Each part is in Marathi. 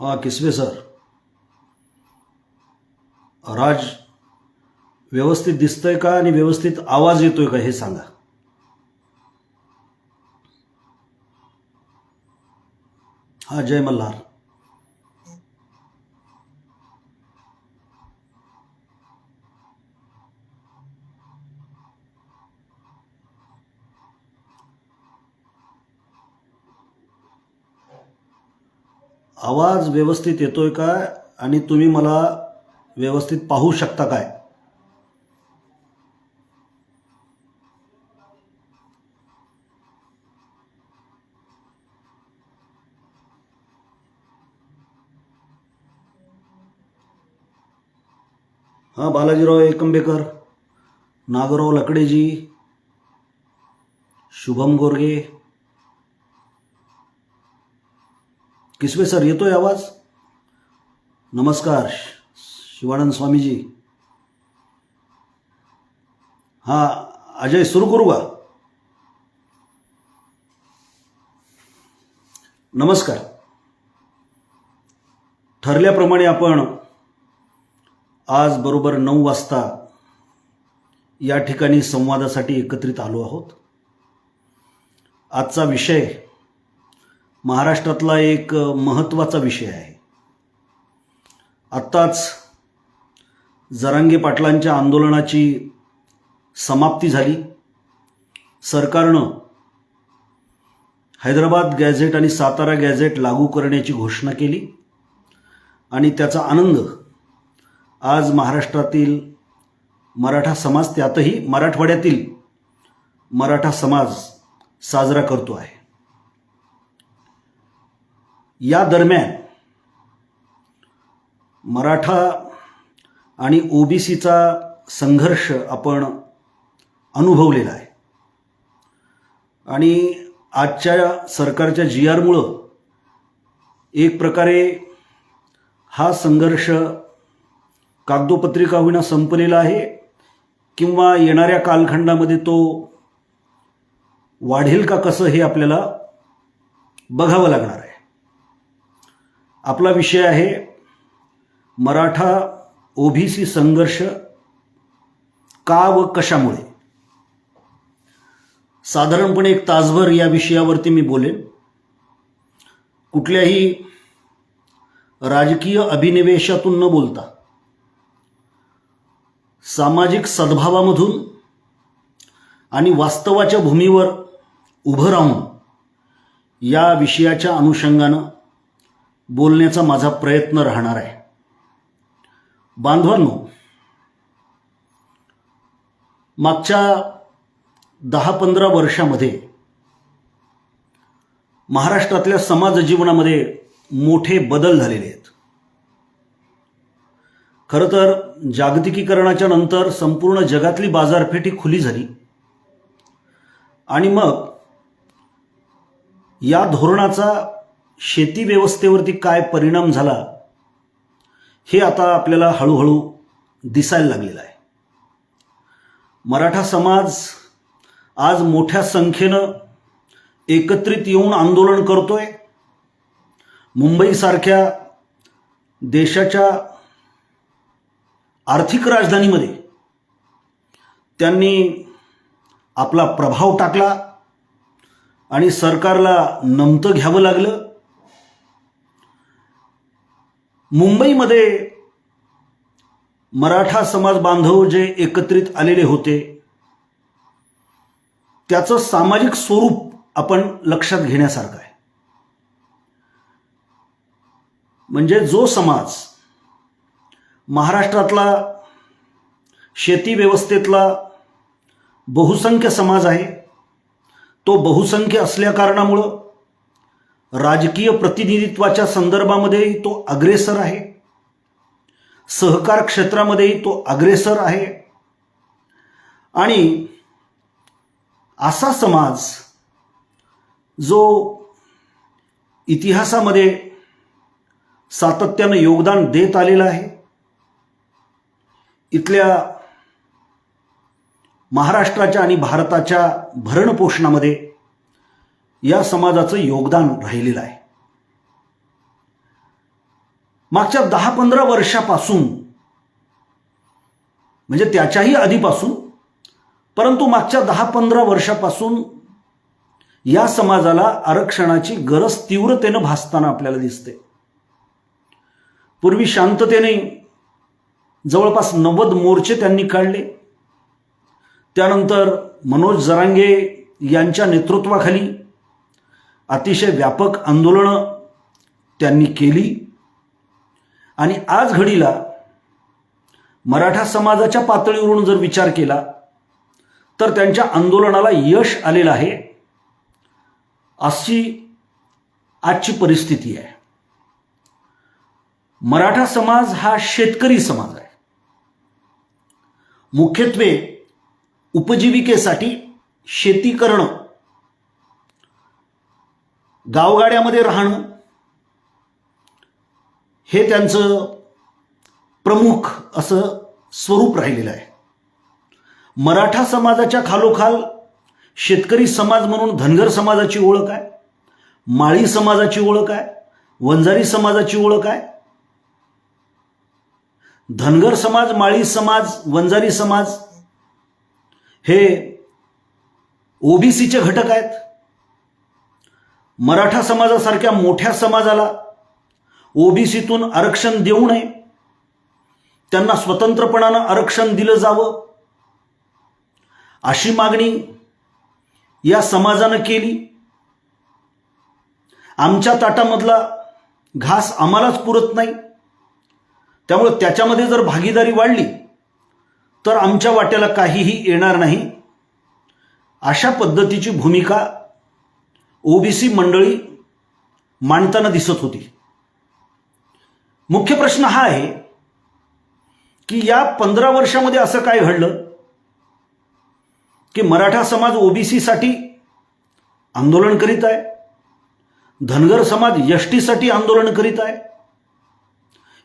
हा किसवे सर, राज व्यवस्थित दिसतंय का आणि व्यवस्थित आवाज येतोय का हे सांगा. हा जय मल्हार. आवाज व्यवस्थित येतोय का आणि तुम्ही मला व्यवस्थित पाहू शकता काय? हां बालाजीराव एकंबेकर, नागराव लकडेजी, शुभम गोरगे. किसवे सर येतोय आवाज? नमस्कार शिवानंद स्वामीजी. हां अजय सुरू करू का? नमस्कार. ठरल्याप्रमाणे आपण आज बरोबर 9 वाजता या ठिकाणी संवादासाठी एकत्रित आलो आहोत. आजचा विषय महाराष्ट्रातला एक महत्त्वाचा विषय आहे. आत्ताच जरांगे पाटलांच्या आंदोलनाची समाप्ती झाली. सरकारनं हैदराबाद गॅझेट आणि सातारा गॅझेट लागू करण्याची घोषणा केली आणि त्याचा आनंद आज महाराष्ट्रातील मराठा समाज, त्यातही मराठवाड्यातील मराठा समाज साजरा करतो आहे. या दरम्यान मराठा आणि ओबीसीचा संघर्ष आपण अनुभवलेला आहे आणि आजच्या सरकारच्या GRमुळं एक प्रकारे हा संघर्ष कागदोपत्री होईना संपलेला आहे किंवा येणाऱ्या कालखंडामध्ये तो वाढेल का कसं हे आपल्याला बघावं लागणार आहे. आपला विषय आहे मराठा ओबीसी संघर्ष का व कशामुळे. साधारणपणे 1 तासभर या विषयावरती मी बोलेन. कुठल्याही राजकीय अभिनिवेशातून न बोलता सामाजिक सद्भावामधून आणि वास्तवाच्या भूमीवर उभं राहून या विषयाच्या अनुषंगानं बोलण्याचा माझा प्रयत्न राहणार आहे. बांधवांनो, मागच्या 10-15 वर्षामध्ये महाराष्ट्रातल्या समाज जीवनामध्ये मोठे बदल झालेले आहेत. खरं तर जागतिकीकरणाच्या नंतर संपूर्ण जगातली बाजारपेठ खुली झाली आणि मग या धोरणाचा शेती व्यवस्थेवरती काय परिणाम झाला हे आता आपल्याला हळूहळू दिसायला लागलेलं आहे. मराठा समाज आज मोठ्या संख्येनं एकत्रित येऊन आंदोलन करतोय. मुंबईसारख्या देशाच्या आर्थिक राजधानीमध्ये त्यांनी आपला प्रभाव टाकला आणि सरकारला नमतं घ्यावं लागलं. मुंबईमध्ये मराठा समाज बांधव जे एकत्रित आलेले होते त्याचं सामाजिक स्वरूप आपण लक्षात घेण्यासारखं आहे. म्हणजे जो समाज महाराष्ट्रातला शेती व्यवस्थेतला बहुसंख्य समाज आहे, तो बहुसंख्य असल्या कारणामुळं राजकीय प्रतिनिधित्वाच्या संदर्भामध्ये तो अग्रेसर आहे, सहकार क्षेत्रामध्येही तो अग्रेसर आहे आणि असा समाज जो इतिहासामध्ये सातत्यानं योगदान देत आलेला आहे. इथल्या महाराष्ट्राच्या आणि भारताच्या भरणपोषणामध्ये या समाजाचं योगदान राहिलेलं आहे. मागच्या 10-15 वर्षापासून, म्हणजे त्याच्याही आधीपासून, परंतु मागच्या 10-15 वर्षापासून या समाजाला आरक्षणाची गरज तीव्रतेनं भासताना आपल्याला दिसते. पूर्वी शांततेने जवळपास 90 मोर्चे त्यांनी काढले. त्यानंतर मनोज जरांगे यांच्या नेतृत्वाखाली अतिशय व्यापक आंदोलनं त्यांनी केली आणि आज घडीला मराठा समाजाच्या पातळीवरून जर विचार केला तर त्यांच्या आंदोलनाला यश आलेलं आहे, अशी आजची परिस्थिती आहे. मराठा समाज हा शेतकरी समाज आहे. मुख्यत्वे उपजीविकेसाठी शेती करणं, गावगाड्यामध्ये राहणं हे त्यांचं प्रमुख असं स्वरूप राहिलेलं आहे. मराठा समाजाच्या खालोखाल शेतकरी समाज म्हणून धनगर समाजाची ओळख आहे, माळी समाजाची ओळख आहे, वंजारी समाजाची ओळख आहे. धनगर समाज, माळी समाज, वंजारी समाज हे ओबीसीचे घटक आहेत. मराठा समाजासारख्या मोठ्या समाजाला ओबीसीतून आरक्षण देऊ नये, त्यांना स्वतंत्रपणानं आरक्षण दिलं जावं, अशी मागणी या समाजानं केली. आमच्या ताटामधला घास आम्हालाच पुरत नाही, त्यामुळे त्याच्यामध्ये जर भागीदारी वाढली तर आमच्या वाट्याला काहीही येणार नाही, अशा पद्धतीची भूमिका ओबीसी मंडळी मांडताना दिसत होती. मुख्य प्रश्न हा आहे की या 15 वर्षामध्ये असं काय घडलं की मराठा समाज ओबीसीसाठी आंदोलन करीत आहे, धनगर समाज एसटीसाठी आंदोलन करीत आहे.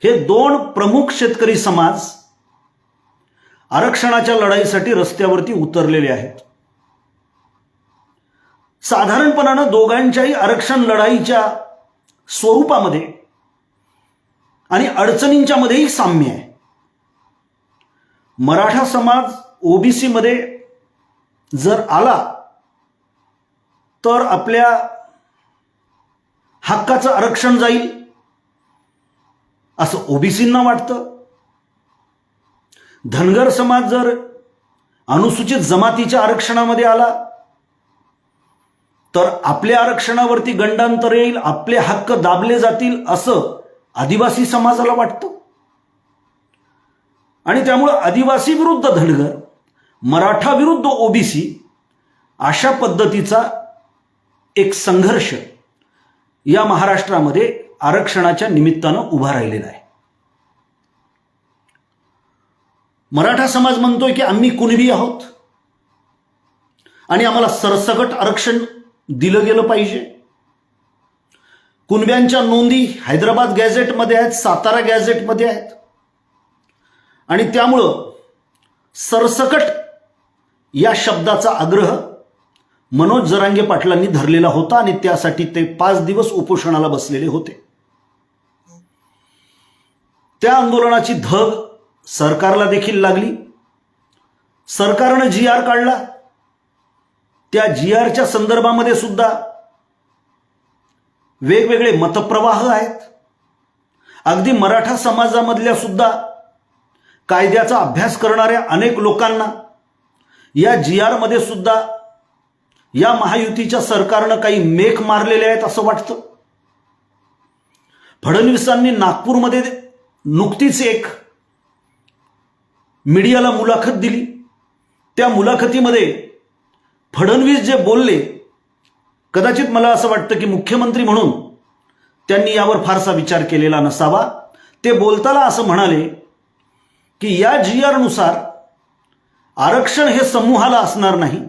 हे दोन प्रमुख शेतकरी समाज आरक्षणाच्या लढाईसाठी रस्त्यावरती उतरलेले आहेत. साधारणपणानं दोघांच्याही आरक्षण लढाईच्या स्वरूपामध्ये आणि अडचणींच्या मध्येही साम्य आहे. मराठा समाज ओबीसी मध्ये जर आला तर आपल्या हक्काचं आरक्षण जाईल असं ओबीसींना वाटतं. धनगर समाज जर अनुसूचित जमातीच्या आरक्षणामध्ये आला तर आपल्या आरक्षणावरती गंडांतर येईल, आपले हक्क दाबले जातील असं आदिवासी समाजाला वाटतं. आणि त्यामुळे आदिवासी विरुद्ध धनगर, मराठा विरुद्ध ओबीसी अशा पद्धतीचा एक संघर्ष या महाराष्ट्रामध्ये आरक्षणाच्या निमित्तानं उभा राहिलेला आहे. मराठा समाज म्हणतोय की आम्ही कुणबी आहोत आणि आम्हाला सरसकट आरक्षण दिलं गेलं पाहिजे. कुणब्यांच्या नोंदी हैदराबाद गॅझेटमध्ये आहेत, सातारा गॅझेटमध्ये आहेत आणि त्यामुळं सरसकट या शब्दाचा आग्रह मनोज जरांगे पाटलांनी धरलेला होता आणि त्यासाठी ते 5 दिवस उपोषणाला बसलेले होते. त्या आंदोलनाची धग सरकारला देखील लागली. सरकारनं GR काढला. त्या GRच्या संदर्भामध्ये सुद्धा वेगवेगळे मतप्रवाह आहेत. अगदी मराठा समाजामधल्या सुद्धा कायद्याचा अभ्यास करणाऱ्या अनेक लोकांना या GR मध्ये सुद्धा या महायुतीच्या सरकारनं काही मेख मारलेले आहेत असं वाटतं. फडणवीसांनी नागपूरमध्ये नुकतीच एक मीडियाला मुलाखत दिली. त्या मुलाखतीमध्ये फडणवीस जे बोलले, कदाचित मला असं वाटतं की मुख्यमंत्री म्हणून त्यांनी यावर फारसा विचार केलेला नसावा. ते बोलताना असं म्हणाले की या GR नुसार आरक्षण हे समूहाला असणार नाही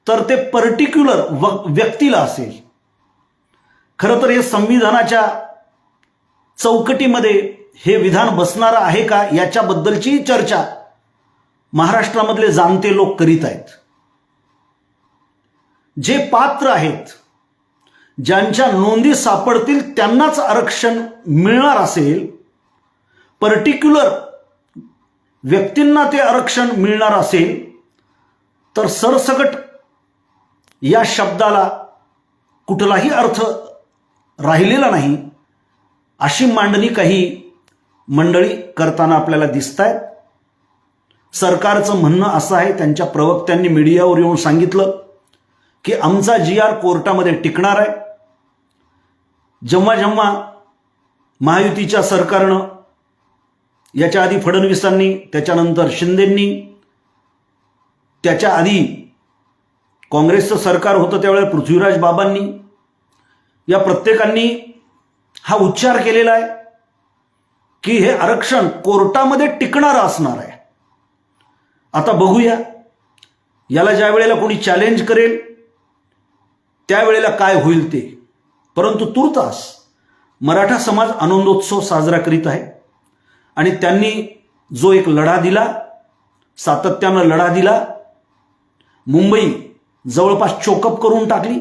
तर ते पर्टिक्युलर व्यक्तीला असेल. खरं तर हे संविधानाच्या चौकटीमध्ये हे विधान बसणार आहे का याच्याबद्दलची चर्चा महाराष्ट्रामधले जाणते लोक करीत आहेत. जे पात्र आहेत, ज्यांच्या नोंदी सापडतील त्यांनाच आरक्षण मिळणार असेल, पर्टिक्युलर व्यक्तींना ते आरक्षण मिळणार असेल, तर सरसकट या शब्दाला कुठलाही अर्थ राहिलेला नाही, अशी मांडणी काही मंडळी करताना आपल्याला दिसत आहेत. सरकारचं म्हणणं असं आहे, त्यांच्या प्रवक्त्यांनी मीडियावर येऊन सांगितलं की आमचा GR कोर्टामध्ये टिकणार आहे. जेव्हा जेव्हा महायुतीच्या सरकारनं, याच्या आधी फडणवीसांनी, त्याच्यानंतर शिंदेंनी, त्याच्या आधी काँग्रेसचं सरकार होतं त्यावेळेला पृथ्वीराज बाबांनी, या प्रत्येकांनी हा उच्चार केलेला आहे की हे आरक्षण कोर्टामध्ये टिकणारं असणार आहे. आता बघूया याला ज्या वेळेला कोणी चॅलेंज करेल त्यावेळेला काय होईल ते. परंतु तूर्तास मराठा समाज आनंदोत्सव साजरा करीत आहे आणि त्यांनी जो एक लढा दिला, सातत्यानं लढा दिला, मुंबई जवळपास चोकअप करून टाकली.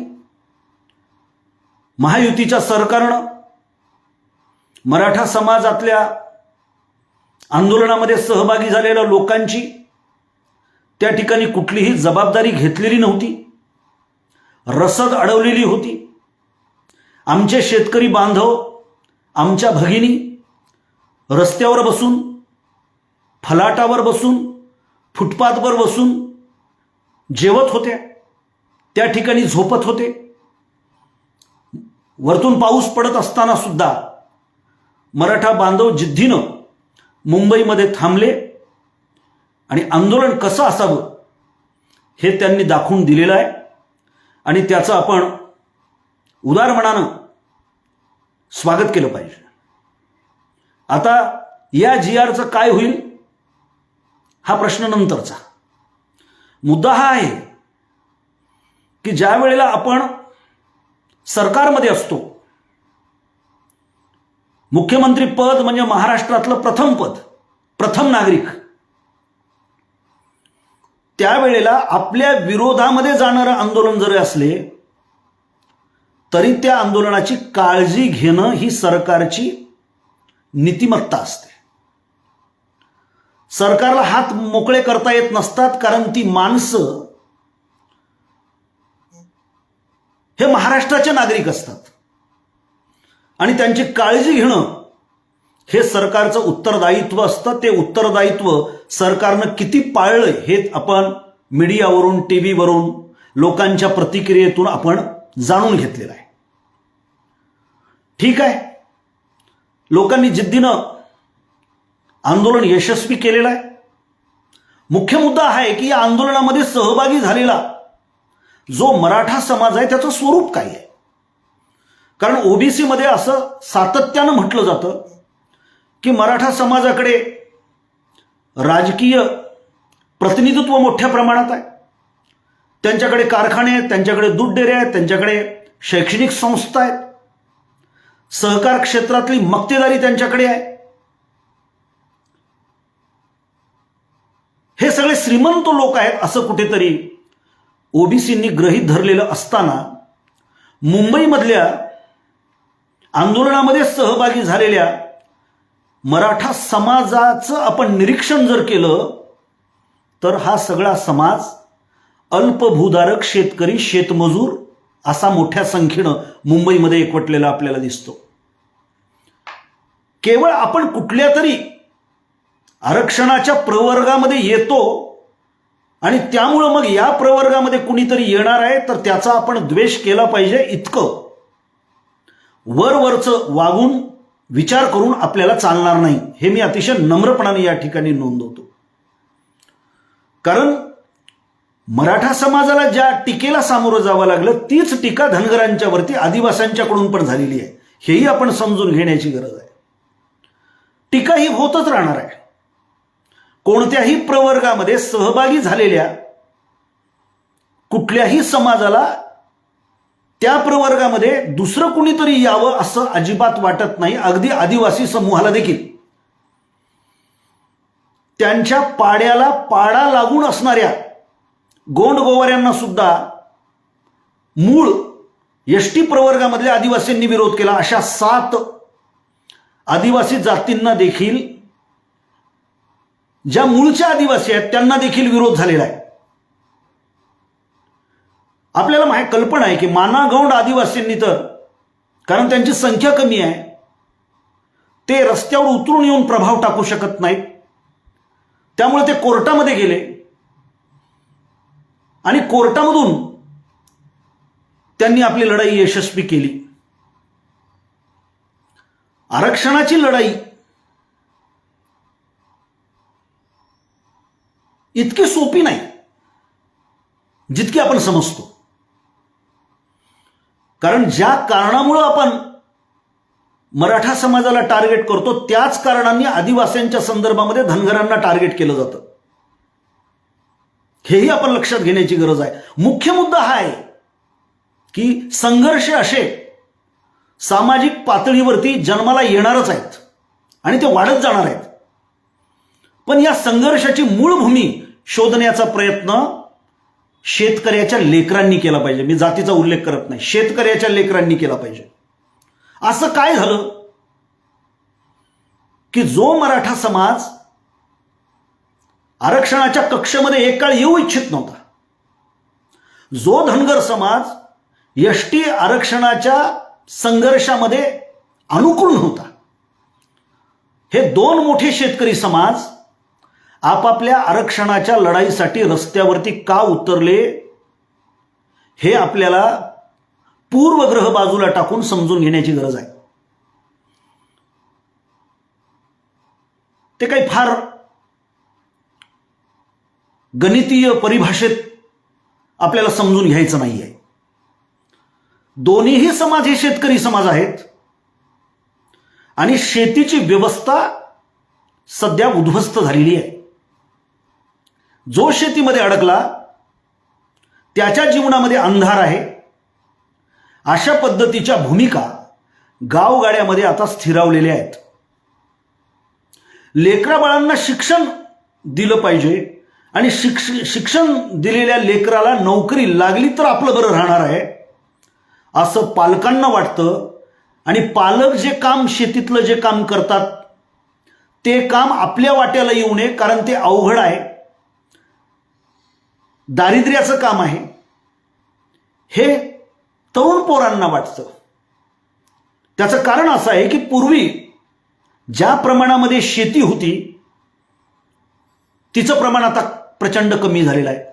महायुतीच्या सरकारनं मराठा समाजातल्या आंदोलनामध्ये सहभागी झालेल्या लोकांची त्या ठिकाणी कुठलीही जबाबदारी घेतलेली नव्हती, रसद अडवलेली होती. आमचे शेतकरी बांधव, आमच्या भगिनी रस्त्यावर बसून, फलाटावर बसून, फुटपाथवर बसून जेवत होते, त्या ठिकाणी झोपत होते. वरतून पाऊस पडत असताना सुद्धा मराठा बांधव जिद्दीनं मुंबईमध्ये थांबले आणि आंदोलन कसं असावं हे त्यांनी दाखवून दिलेलं आहे आणि त्याचं आपण उदार मनानं स्वागत केलं पाहिजे. आता या GRचं काय होईल हा प्रश्न नंतरचा. मुद्दा हा आहे की ज्या वेळेला आपण सरकारमध्ये असतो, मुख्यमंत्री पद म्हणजे महाराष्ट्रातलं प्रथम पद, प्रथम नागरिक, त्यावेळेला आपल्या विरोधामध्ये जाणारं आंदोलन जरी असले तरी त्या आंदोलनाची काळजी घेणं ही सरकारची नीतिमत्ता असते. सरकारला हात मोकळे करता येत नसतात, कारण ती माणसं हे महाराष्ट्राचे नागरिक असतात आणि त्यांची काळजी घेणं हे सरकारचं उत्तरदायित्व असतं. ते उत्तरदायित्व सरकारनं किती पाळलंय हे आपण मीडियावरून, टीव्हीवरून, लोकांच्या प्रतिक्रियेतून आपण जाणून घेतलेलं आहे. ठीक आहे, लोकांनी जिद्दीनं आंदोलन यशस्वी केलेलं आहे. मुख्य मुद्दा हा आहे की या आंदोलनामध्ये सहभागी झालेला जो मराठा समाज आहे त्याचं स्वरूप काय आहे. कारण ओबीसी मध्ये असं सातत्यानं म्हटलं जातं की मराठा समाजाकडे राजकीय प्रतिनिधित्व मोठ्या प्रमाणात आहे, त्यांच्याकडे कारखाने आहेत, त्यांच्याकडे दूध डेरे आहेत, त्यांच्याकडे शैक्षणिक संस्था आहेत, सहकार क्षेत्रातली मक्तेदारी त्यांच्याकडे आहे. हे सगळे श्रीमंत लोक आहेत असं कुठेतरी ओबीसींनी गृहीत धरलेलं असताना मुंबईमधल्या आंदोलनामध्ये सहभागी झालेल्या मराठा समाजाचं आपण निरीक्षण जर केलं तर हा सगळा समाज अल्पभूधारक शेतकरी, शेतमजूर असा मोठ्या संख्येनं मुंबईमध्ये एकवटलेला आपल्याला दिसतो. केवळ आपण कुठल्या तरी आरक्षणाच्या प्रवर्गामध्ये येतो आणि त्यामुळं मग या प्रवर्गामध्ये कुणीतरी येणार आहे तर त्याचा आपण द्वेष केला पाहिजे इतकं वरवरचं वागून विचार करून आपल्याला चालणार नाही, हे मी अतिशय नम्रपणाने या ठिकाणी नोंदवतो. कारण मराठा समाजाला ज्या टीकेला सामोरं जावं लागलं तीच टीका धनगरांच्या वरती, आदिवासींच्याकडून पण झालेली आहे, हेही आपण समजून घेण्याची गरज आहे. टीका ही होतच राहणार आहे. कोणत्याही प्रवर्गामध्ये सहभागी झालेल्या कुठल्याही समाजाला त्या प्रवर्गामध्ये दुसरं कुणीतरी यावं असं अजिबात वाटत नाही. अगदी आदिवासी समूहाला देखील त्यांच्या पाड्याला पाडा लागून असणाऱ्या गोंडगोवाऱ्यांना सुद्धा मूळ एसटी प्रवर्गामधल्या आदिवासींनी विरोध केला. अशा 7 आदिवासी जातींना देखील, ज्या मूळच्या आदिवासी आहेत त्यांना देखील विरोध झालेला आहे. आपल्याला कल्पना आहे की माना गौंड आदिवासींनी तर, कारण त्यांची संख्या कमी आहे, ते रस्त्यावर उतरून येऊन प्रभाव टाकू शकत नाहीत, त्यामुळे ते कोर्टामध्ये गेले आणि कोर्टामधून त्यांनी आपली लढाई यशस्वी केली. आरक्षणाची लढाई इतकी सोपी नाही जितकी आपण समजतो. कारण ज्या कारणामुळे आपण मराठा समाजाला टार्गेट करतो त्याच कारणांनी आदिवासींच्या संदर्भामध्ये धनगरांना टार्गेट केलं जातं. हेही आपण लक्षात घेण्याची गरज आहे. मुख्य मुद्दा हा आहे की संघर्ष असे सामाजिक पातळीवरती जन्माला येणारच आहेत आणि ते वाढत जाणार आहेत. पण या संघर्षाची मूळ भूमी शोधण्याचा प्रयत्न शेतकऱ्याच्या लेकरांनी केला पाहिजे. मी जातीचा उल्लेख करत नाही, शेतकऱ्याच्या लेकरांनी केला पाहिजे. असं काय झालं की जो मराठा समाज आरक्षणाच्या कक्षेमध्ये एक काळ येऊ इच्छित नव्हता, जो धनगर समाज एसटी आरक्षणाच्या संघर्षामध्ये अनुकूल नव्हता, हे 2 मोठे शेतकरी समाज आपापल्या आरक्षणाच्या लढाईसाठी रस्त्यावरती का उतरले हे आपल्याला पूर्वग्रह बाजूला टाकून समजून घेण्याची गरज आहे. ते काही फार गणितीय परिभाषेत आपल्याला समजून घ्यायचं नाहीये. दोन्हीही समाज हे शेतकरी समाज आहेत आणि शेतीची व्यवस्था सध्या उद्ध्वस्त झालेली आहे. जो शेतीमध्ये अडकला त्याच्या जीवनामध्ये अंधार आहे. अशा पद्धतीच्या भूमिका गावगाड्यामध्ये आता स्थिरावलेल्या आहेत. लेकराबाळांना शिक्षण दिलं पाहिजे आणि शिक्षण दिलेल्या लेकराला नोकरी लागली तर आपलं बरं राहणार आहे असं पालकांना वाटतं. आणि पालक जे काम, शेतीतलं जे काम करतात ते काम आपल्या वाट्याला येऊ नये, कारण ते अवघड आहे, दारिद्र्याचं काम आहे, हे तरुण पोरांना वाटतं. त्याचं कारण असं आहे की पूर्वी ज्या प्रमाणामध्ये शेती होती तिचं प्रमाण आता प्रचंड कमी झालेलं आहे.